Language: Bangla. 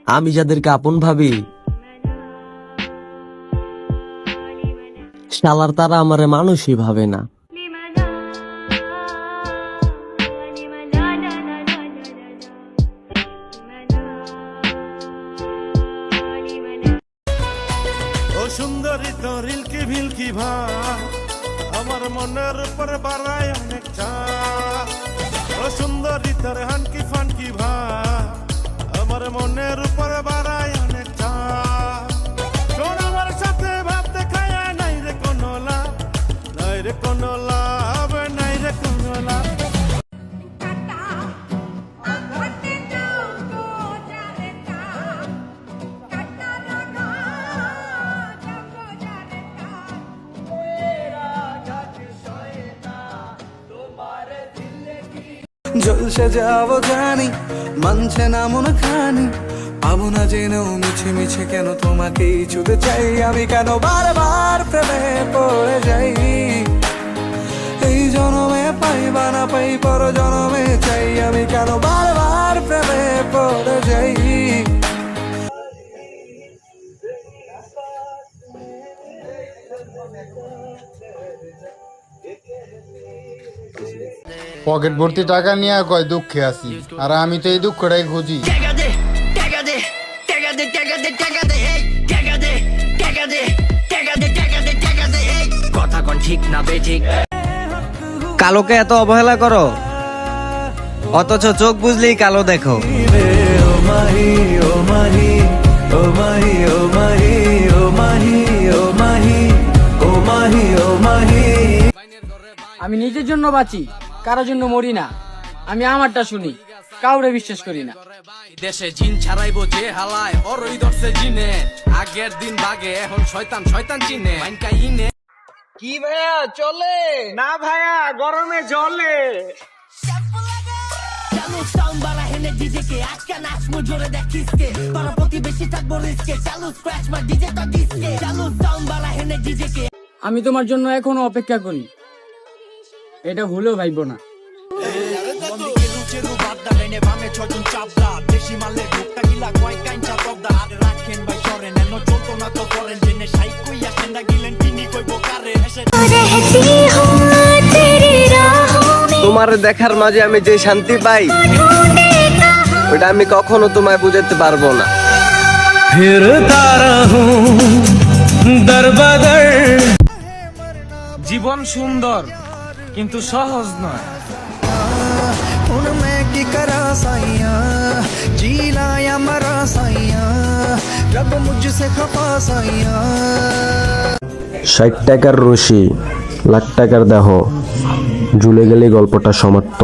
আমি যাদেরকে আপন ভাবি শালার তারা আমারে মানুষই ভাবে না। ও সুন্দরী তোর ইলকি ভিলকি ভাব আমার মনের উপর বাড়ায় অনেক চাপ। ও সুন্দরী তোর হানকি ফানকি ভাব আমার মনের উপর বাড়ায় অনেক চাপ। তোর আমার সাথে ভাব দেখায় নাই রে কোনো লাভ, নাই রে কোনো লাভ, নাই রে কোনো লাভ। জলসে যাবো জানি, মানছে না মন খানি, পাবো না জেনেও মিছে মিছে কেন তোমাকেই ছুতে চাই আমি, কেন বারবার প্রেমে পড়ে যাই। এই জনমে পাই বা না পাই পর জনমে চাই আমি, কেন বারবার প্রেমে পড়ে যাই। পকেট ভর্তি টাকা নিয়ে কয় দুঃখে আছি, আর আমি তো এই দুঃখটাই খুঁজি। কালোকে এত অবহেলা করো, অথচ চোখ বুঝলেই কালো দেখো। আমি নিজের জন্য বাঁচি, কারোর জন্য মরি না। আমি আমারটা শুনি, কাউরে বিশ্বাস করি না। দেশে জিন ছাড়াইবো যে হালায় ওরই ধরছে জিনে, আগের দিন বাগে এখন শয়তান শয়তান চিনে মাইনকা ইনে। কি ভাইয়া চলে না? ভাইয়া গরমে জলে। চালু সাউন্ড বাড়া হেনে ডিজেকে, আজকে নাচমু জোরে দেখিসকে, পারা প্রতিবেশী থাকবো রিস্কে, চালু স্ক্র্যাচ মার ডিজেটা ডিস্কে, চালু সাউন্ড বাড়া হেনে ডিজেকে। আমি তোমার জন্য এখনো অপেক্ষা করি, এটা ভুলেও ভাইবো না। তোমার দেখার মাঝে আমি যে শান্তি পাই ওটা আমি কখনো তোমায় বুঝাতে পারবো না। জীবন সুন্দর কিন্তু সহজ নয়। की करा साइया जी लाया मरा साइया रब मुझसे खफा साइया। 60 টাকার রশি লাখ টাকার দেহ, ঝুলে গেলে গল্পটা সমাপ্ত।